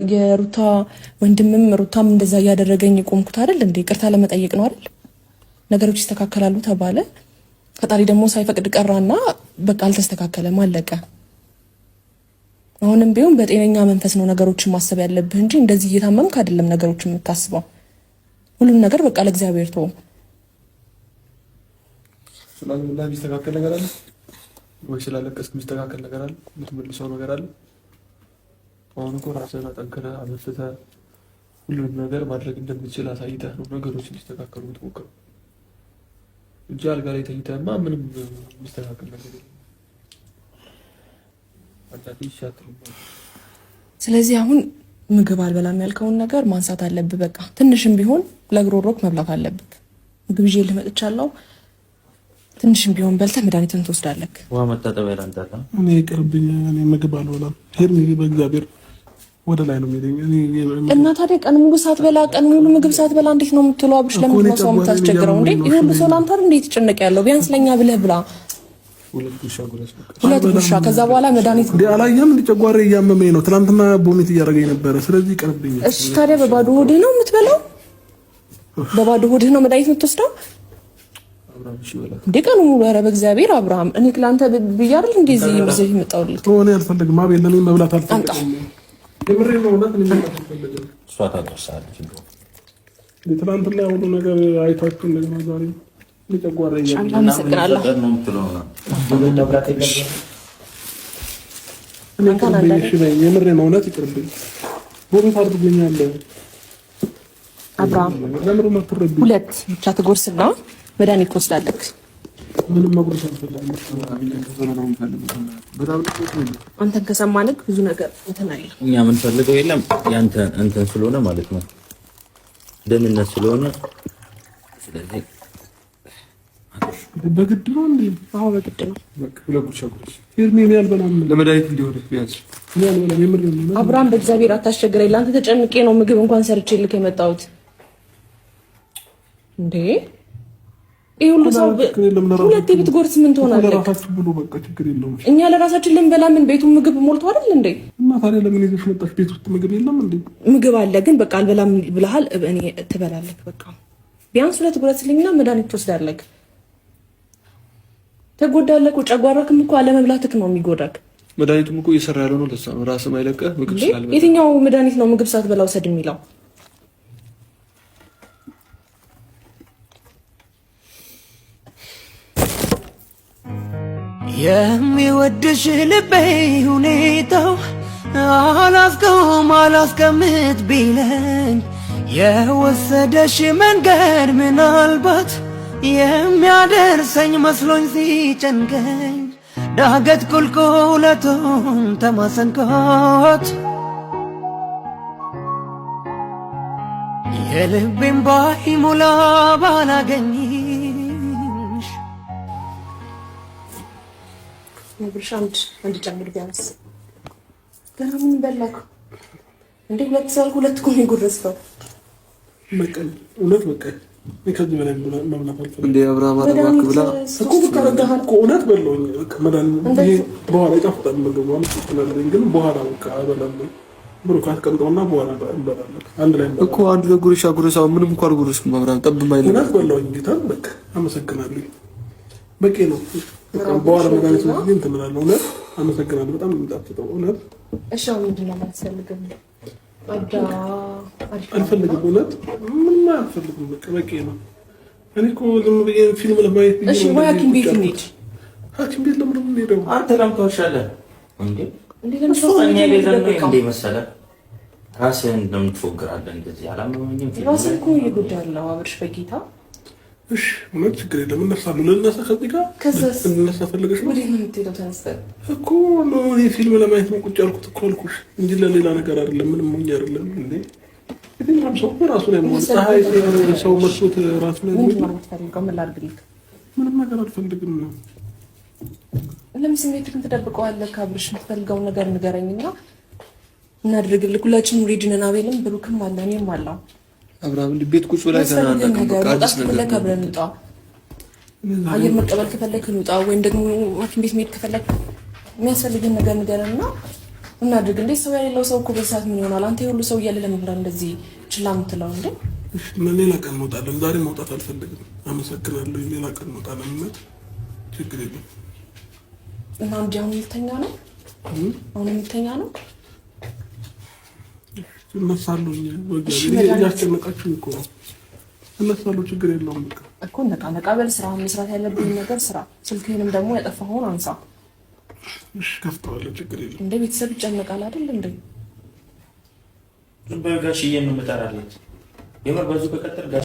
የሩታ ወንድምም ሩታም እንደዛ እያደረገኝ ቆምኩት አይደል እንዴ? ይቅርታ ለመጠየቅ ነው አይደል? ነገሮች ይስተካከላሉ ተባለ። ፈጣሪ ደግሞ ሳይፈቅድ ቀራና በቃ አልተስተካከለም፣ አለቀ። አሁንም ቢሆን በጤነኛ መንፈስ ነው ነገሮችን ማሰብ ያለብህ እንጂ እንደዚህ እየታመምክ አይደለም ነገሮችን የምታስበው። ሁሉም ነገር በቃ ለእግዚአብሔር ተው። ስለዚህ የሚስተካከል ነገር አለ ወይ? ስላለቀስክ የሚስተካከል ነገር አለ? የምትመልሰው ነገር አለ? አሁን እኮ ራስህን አጠንክረህ አበርትተህ ሁሉንም ነገር ማድረግ እንደምትችል አሳይተህ ነው ነገሮች ሊስተካከሉ የምትሞክረው እንጂ አልጋ ላይ ተኝተህማ ምንም የሚስተካከል ነገር የለም። ስለዚህ አሁን ምግብ አልበላም ያልከውን ነገር ማንሳት አለብህ። በቃ ትንሽም ቢሆን ለግሮሮክ መብላት አለብህ። ምግብ ይዤ ልመጥቻለሁ። ትንሽም ቢሆን በልተህ መድኃኒትን ትወስዳለህ። ውሃ መታጠቢያ ላንጣጣ። እኔ ይቅርብኝ፣ እኔ ምግብ አልበላም። ሄርሚ በእግዚአብሔር ወደ ላይ ነው የሚለኝ። እና ታዲያ ቀን ሙሉ ሳትበላ ቀን ሙሉ ምግብ ሳትበላ እንዴት ነው የምትለው? አብሽ ለምን ነው ሰው የምታስቸግረው እንዴ? ይሄ ሁሉ ሰው ላንተ አይደል እንዴ ተጨነቀ ያለው? ቢያንስ ለኛ ብለህ ብላ። ሁለት ጉርሻ ከዛ በኋላ መድኃኒት እንዴ አላየህም? እንዴ ጨጓሬ እያመመኝ ነው። ትናንትና ቦሚት እያደረገኝ ነበረ። ስለዚህ ይቅርብኝ። እሺ ታዲያ በባዶ ሆድህ ነው የምትበላው? በባዶ ሆድህ ነው መድኃኒት የምትወስደው? እንዴ ቀኑ ሙሉ ኧረ በእግዚአብሔር አብርሃም፣ እኔ ክላንተ ብዬ አይደል እንደዚህ ይዘህ የመጣሁልህ? ሆነ አልፈልግም። አቤል ለኔ መብላት አልፈልግም። የምሬ ነው። እውነት ነው የምፈልገው። እሷ ታውቃለች እንዴ? ትናንትና ሁሉ ነገር አይታችሁ እንደገና ዛሬ ጨጓራ እያመመኝ ነው። አመሰግናለሁ። የምሬ ነው። እውነት ይቅርብኝ። ቦሚት አድርጎኛል። አብርሃም ሁለት ብቻ ትጎርስና መድኃኒት ትወስዳለህ። ምንም መጉረስ አልፈልግም። አንተን ከሰማንክ ብዙ ነገር እንትን አይደለም። እኛ የምንፈልገው የለም ያንተ እንትን ስለሆነ ማለት ነው፣ ደህንነት ስለሆነ። ስለዚህ በግድ ነው እንዴ? አዎ በግድ ነው። በቃ ሁለት ጉርሻ ሄርሚ ያልበላም ለመድኃኒት እንዲሆን ቢያንስ ያልበላም። የምር ነው። አብርሃም በእግዚአብሔር አታስቸግረኝ። ለአንተ ተጨንቄ ነው ምግብ እንኳን ሰርቼልክ የመጣሁት እንዴ። ይሄ ሁሉ ሰው ሁለቴ ብትጎርስ ምን ትሆናለህ? ለራሳችሁ ብሎ በቃ ችግር የለውም። እኛ ለራሳችን ልንበላ ምን ቤቱን ምግብ ሞልቶ አይደል እንዴ? እና ታዲያ ለምን ይዘሽ መጣሽ? ቤት ውስጥ ምግብ የለም እንዴ? ምግብ አለ፣ ግን በቃ አልበላም ብለሃል። እኔ ትበላለህ። በቃ ቢያንስ ሁለት ጉረስልኝና መድኃኒት ትወስዳለህ። ተጎዳለህ እኮ ጨጓራክም እኮ አለመብላትክ ነው የሚጎዳክ። መድኃኒቱም እኮ እየሰራ ያለው ነው። ለዛ ነው ራስህ ማይለቀህ ምግብ ስላልበላ። የትኛው መድኃኒት ነው ምግብ ሳትበላ ውሰድ የሚለው? የሚወድሽ ልቤ ሁኔታው አላስቀምጥ ቢለኝ የወሰደሽ መንገድ ምናልባት የሚያደርሰኝ መስሎኝ ሲጨንቀኝ ዳገት ቁልቁለቱን ተማሰንኮት የልቤን ባይሞላ ባላገኝሽ ብርሻ አንድ ጨምር ቢያንስ። ገና ምን በላክ እንዴ? ሁለት ሰው ሁለት እኮ ነው የጎረስከው። በቀል እውነት በቀል ከዚህ በላይ መብላት አልፈልግም። እንዴ አብርሃም አረጋክ ብላ እኮ ብታረጋሃል እኮ እውነት በለውኝ። መድኃኒት ይሄ በኋላ ይጣፍጣል ምግቡ አልተጠናለኝ፣ ግን በኋላ በቃ እበላለሁ። ብሩካት ቀንጠውና በኋላ እንበላለን አንድ ላይ እኮ አንድ ለጉርሻ ጉርሻው ምንም እንኳን ጉርሽም አብርሃም ጠብ ማይል እውነት በለውኝ። ጌታ በቃ አመሰግናለሁ። በቂ ነው። በኋላ መድኃኒት ነው ግን ትምላለህ። እውነት አመሰግናለሁ። በጣም የሚጣፍጠው እውነት። እሺ አሁን ምንድን ነው የማትፈልገው? አልፈልግም። እውነት ምንም አልፈልግም። በቃ በቂ ነው። እኔ እኮ ዝም ብዬ ፊልም ለማየት ብዬ እሺ ወይ ሐኪም ቤት እንሂድ። ሐኪም ቤት ለምን እንሄዳለን? አንተ ለምን ትወሻለህ እንዴ? እሱ እኛ ቤዘን ነው እንዴ መሰለህ? ራስህን እንደምትፎግራለህ እንደዚህ አላመመኝም። ራስህን እኮ እየጎዳለሁ አብርሽ በጌታ። እሺ እውነት ችግር የለም። እነሳለሁ። ልነሳ ከዚህ ጋር ከዛስ እንነሳ ፈልገሽ ነው? ወዴት ነው የምትሄደው? ተነስተህ እኮ ነው እኔ ፊልም ለማየት ነው ቁጭ ያልኩት እኮ አልኩሽ እንጂ ለሌላ ነገር አይደለም። ምንም ሞኝ አይደለም እንዴ። የትኛውም ሰው ራሱ ላይ ነው ፀሐይ ሰው መስሎት ራሱ ላይ ነው። ምን ላድርግልህ? ምንም ነገር አልፈልግም ነው። ለምን ስሜትህን ትደብቀዋለህ? አብርሽ የምትፈልገውን ነገር ንገረኝና እናድርግልህ። ሁላችንም ሬዲ ነን። አቤልም ብሩክም አለ እኔም አለ። አብርሃም ቤት ቁጭ ብላ ተናናቀ በቃ አዲስ ነገር ከብረን እንውጣ። አየር መቀበል ከፈለክ እንውጣ፣ ወይም ደግሞ ሐኪም ቤት መሄድ ከፈለክ የሚያስፈልግን ነገር ንገረንና እናድርግ እንዴ? ሰው የሌለው ሰው እኮ በሰዓት ምን ይሆናል? አንተ የሁሉ ሰው እያለ ለምን እንደዚህ ችላ የምትለው እንዴ? ሌላ ቀን እንወጣለን። ዛሬ መውጣት አልፈልግም። አመሰግናለሁ። ሌላ ቀን እንወጣለን። እና ችግር የለም። እና እንጂ አሁን ልተኛ ነው? አሁን ልተኛ ነው? እነሳለሁ። እያስጨነቃችሁ እኮ ነው። እነሳለሁ። ችግር የለውም። በቃ እኮ ነቃ በል። ስራ መስራት ያለብኝ ነገር ስራ። ስልክህንም ደግሞ ያጠፋኸውን አንሳ። እሺ ከፍተዋለሁ። ችግር የለም። እንደ ቤተሰብ ይጨነቃል አይደል እንዴ? በጋሽዬ ነው የምጠራለት። የምር በዙ ከቀጠል